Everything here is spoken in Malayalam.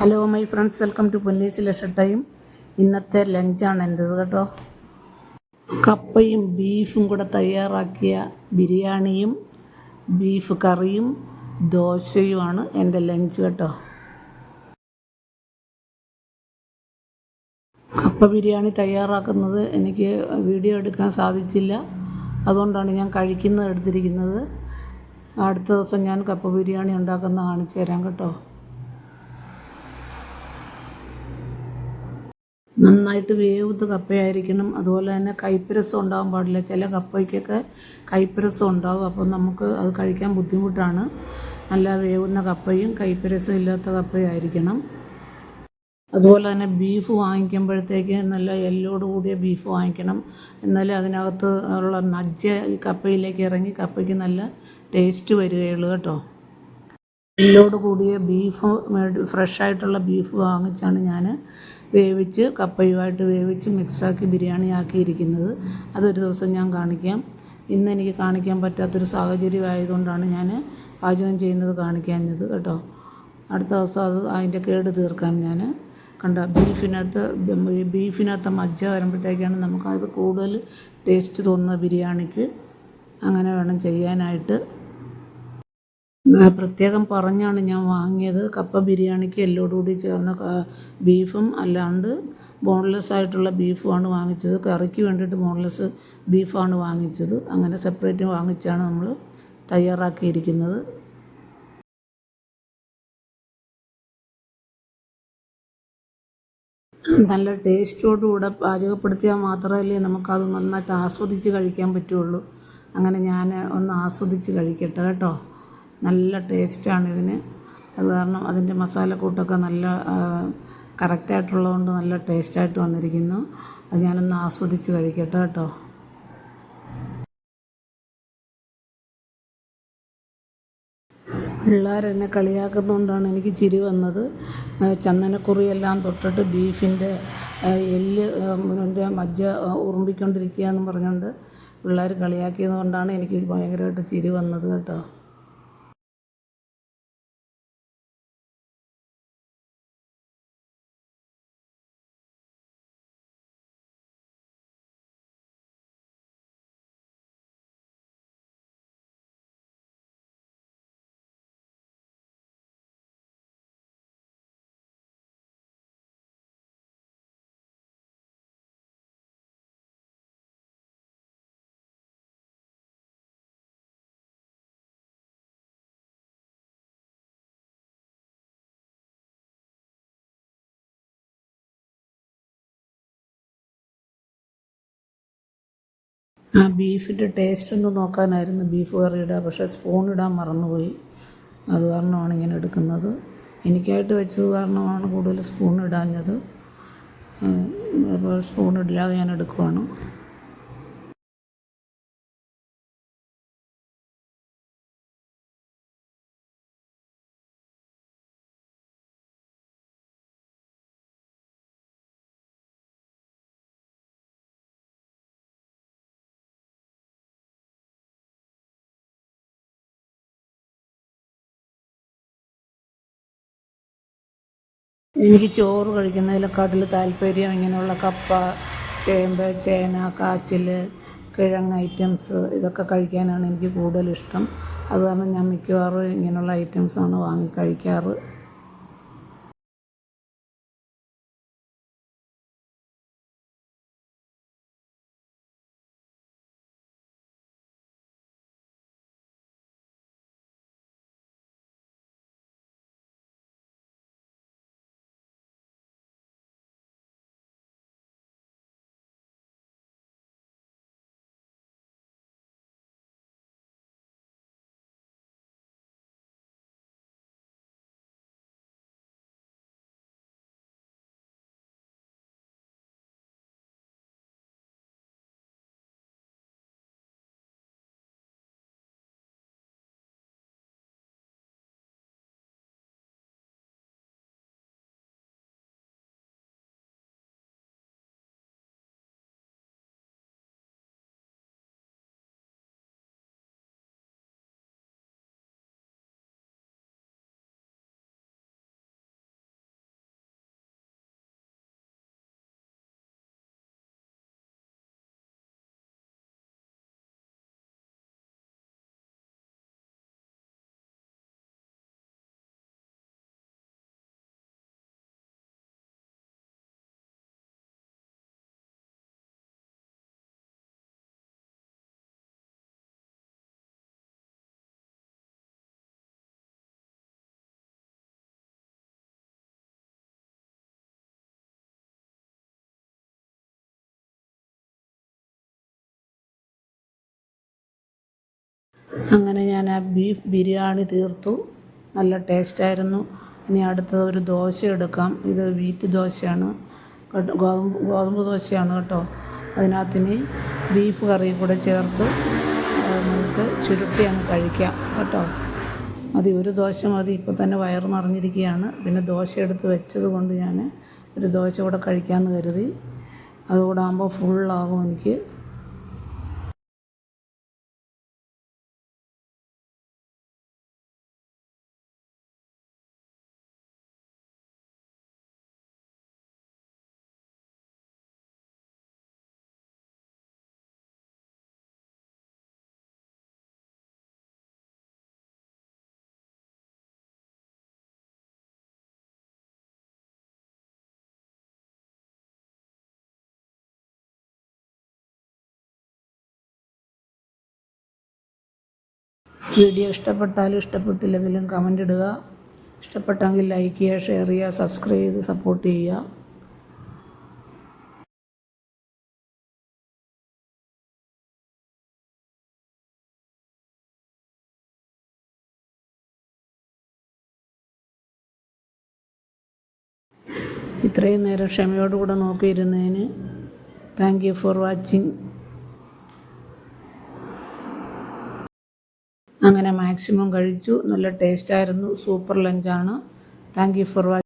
Hello my friends, welcome to Ponnees leisure time. ഇന്നത്തെ ലഞ്ചാണ് എൻ്റെത് കേട്ടോ. കപ്പയും ബീഫും കൂടെ തയ്യാറാക്കിയ ബിരിയാണിയും ബീഫ് കറിയും ദോശയുമാണ് എൻ്റെ ലഞ്ച് കേട്ടോ. കപ്പ ബിരിയാണി തയ്യാറാക്കുന്നത് എനിക്ക് വീഡിയോ എടുക്കാൻ സാധിച്ചില്ല, അതുകൊണ്ടാണ് ഞാൻ കഴിക്കുന്നത് എടുത്തിരിക്കുന്നത്. അടുത്ത ദിവസം ഞാൻ കപ്പ ബിരിയാണി ഉണ്ടാക്കുന്ന കാണിച്ചു തരാം കേട്ടോ. നന്നായിട്ട് വേവുന്ന കപ്പയായിരിക്കണം. അതുപോലെ തന്നെ കയ്പ്പ് ഉണ്ടാകാൻ പാടില്ല. ചില കപ്പയ്ക്കൊക്കെ കയ്പ്പ് ഉണ്ടാകും, അപ്പം നമുക്ക് അത് കഴിക്കാൻ ബുദ്ധിമുട്ടാണ്. നല്ല വേവുന്ന കപ്പയും കയ്പ്പ് ഇല്ലാത്ത കപ്പയും ആയിരിക്കണം. അതുപോലെ തന്നെ ബീഫ് വാങ്ങിക്കുമ്പോഴത്തേക്ക് നല്ല എല്ലോട് കൂടിയ ബീഫ് വാങ്ങിക്കണം. എന്നാലേ അതിനകത്ത് ഉള്ള മജ്ജ ഈ കപ്പയിലേക്ക് ഇറങ്ങി കപ്പയ്ക്ക് നല്ല ടേസ്റ്റ് വരികയുള്ളൂ കേട്ടോ. എല്ലോട് കൂടിയ ബീഫ് ഫ്രഷായിട്ടുള്ള ബീഫ് വാങ്ങിച്ചാണ് ഞാൻ വേവിച്ച് കപ്പയുമായിട്ട് വേവിച്ച് മിക്സാക്കി ബിരിയാണി ആക്കിയിരിക്കുന്നത്. അതൊരു ദിവസം ഞാൻ കാണിക്കാം. ഇന്ന് എനിക്ക് കാണിക്കാൻ പറ്റാത്തൊരു സാഹചര്യം ആയതുകൊണ്ടാണ് ഞാൻ പാചകം ചെയ്യുന്നത് കാണിക്കാഞ്ഞത് കേട്ടോ. അടുത്ത ദിവസം അതിൻ്റെ കേട് തീർക്കാം. ഞാൻ കണ്ട ബീഫിനകത്ത് മജ്ജ വരുമ്പോഴത്തേക്കാണ് നമുക്കത് കൂടുതൽ ടേസ്റ്റ് തോന്നുന്നത് ബിരിയാണിക്ക്. അങ്ങനെ വേണം ചെയ്യാനായിട്ട്. പ്രത്യേകം പറഞ്ഞാണ് ഞാൻ വാങ്ങിയത്. കപ്പ ബിരിയാണിക്ക് എല്ലോടുകൂടി ചേർന്ന ബീഫും അല്ലാണ്ട് ബോൺലെസ് ആയിട്ടുള്ള ബീഫുമാണ് വാങ്ങിച്ചത്. കറിക്ക് വേണ്ടിയിട്ട് ബോൺലെസ് ബീഫാണ് വാങ്ങിച്ചത്. അങ്ങനെ സെപ്പറേറ്റ് വാങ്ങിച്ചാണ് നമ്മൾ തയ്യാറാക്കിയിരിക്കുന്നത്. നല്ല ടേസ്റ്റോടുകൂടെ പാചകപ്പെടുത്തിയാൽ മാത്രമല്ലേ നമുക്കത് നന്നായിട്ട് ആസ്വദിച്ച് കഴിക്കാൻ പറ്റുള്ളൂ. അങ്ങനെ ഞാൻ ഒന്ന് ആസ്വദിച്ച് കഴിക്കട്ടെ കേട്ടോ. നല്ല ടേസ്റ്റാണ് ഇതിന്. അത് കാരണം അതിൻ്റെ മസാലക്കൂട്ടൊക്കെ നല്ല കറക്റ്റായിട്ടുള്ളതുകൊണ്ട് നല്ല ടേസ്റ്റായിട്ട് വന്നിരിക്കുന്നു. അത് ഞാനൊന്ന് ആസ്വദിച്ച് കഴിക്കട്ടെ കേട്ടോ. പിള്ളേരെന്നെ കളിയാക്കുന്നതുകൊണ്ടാണ് എനിക്ക് ചിരി വന്നത്. ചന്ദനക്കുറിയെല്ലാം തൊട്ടിട്ട് ബീഫിൻ്റെ എല്ല് മജ്ജ ഉറുമ്പിക്കൊണ്ടിരിക്കുക എന്ന് പറഞ്ഞുകൊണ്ട് പിള്ളേർ കളിയാക്കിയത് കൊണ്ടാണ് എനിക്ക് ഭയങ്കരമായിട്ട് ചിരി വന്നത് കേട്ടോ. ആ ബീഫിൻ്റെ ടേസ്റ്റ് ഒന്ന് നോക്കാനായിരുന്നു ബീഫ് കറിയുടെ, പക്ഷേ സ്പൂൺ ഇടാൻ മറന്നുപോയി. അത് കാരണമാണ് ഇങ്ങനെ എടുക്കുന്നത്. എനിക്കായിട്ട് വെച്ചത് കാരണമാണ് കൂടുതൽ സ്പൂൺ ഇടാഞ്ഞത്. അപ്പോൾ സ്പൂൺ ഇല്ലാതെ ഞാൻ എടുക്കുവാണ്. എനിക്ക് ചോറ് കഴിക്കുന്നതിനെക്കാട്ടിൽ താല്പര്യം ഇങ്ങനെയുള്ള കപ്പ, ചേമ്പ്, ചേന, കാച്ചിൽ, കിഴങ്ങ് ഐറ്റംസ് ഇതൊക്കെ കഴിക്കാനാണ് എനിക്ക് കൂടുതലിഷ്ടം. അത് കാരണം ഞാൻ മിക്കവാറും ഇങ്ങനെയുള്ള ഐറ്റംസാണ് വാങ്ങി കഴിക്കാറ്. അങ്ങനെ ഞാൻ ആ ബീഫ് ബിരിയാണി തീർത്തു. നല്ല ടേസ്റ്റായിരുന്നു. ഇനി അടുത്തത് ഒരു ദോശ എടുക്കാം. ഇത് വീറ്റ് ദോശയാണ് കേട്ടോ, ഗോതമ്പ് ദോശയാണ് കേട്ടോ. അതിനകത്തിന് ബീഫ് കറിയും കൂടെ ചേർത്ത് നമുക്ക് ചുരുട്ടി അങ്ങ് കഴിക്കാം കേട്ടോ. മതി, ഒരു ദോശ മതി. ഇപ്പോൾ തന്നെ വയറ് നിറഞ്ഞിരിക്കുകയാണ്. പിന്നെ ദോശ എടുത്ത് വെച്ചത് കൊണ്ട് ഞാൻ ഒരു ദോശ കൂടെ കഴിക്കാമെന്ന് കരുതി. അതുകൂടെ ആകുമ്പോൾ ഫുള്ളാകും എനിക്ക്. വീഡിയോ ഇഷ്ടപ്പെട്ടാലും ഇഷ്ടപ്പെട്ടില്ലെങ്കിലും കമൻ്റ് ഇടുക. ഇഷ്ടപ്പെട്ടെങ്കിൽ ലൈക്ക് ചെയ്യുക, ഷെയർ ചെയ്യുക, സബ്സ്ക്രൈബ് ചെയ്ത് സപ്പോർട്ട് ചെയ്യുക. ഇത്രയും നേരം ക്ഷമയോടുകൂടെ നോക്കിയിരുന്നതിന് താങ്ക് യു ഫോർ വാച്ചിങ്. അങ്ങനെ മാക്സിമം കഴിച്ചു. നല്ല ടേസ്റ്റായിരുന്നു. സൂപ്പർ ലഞ്ചാണ്. Thank you for watching.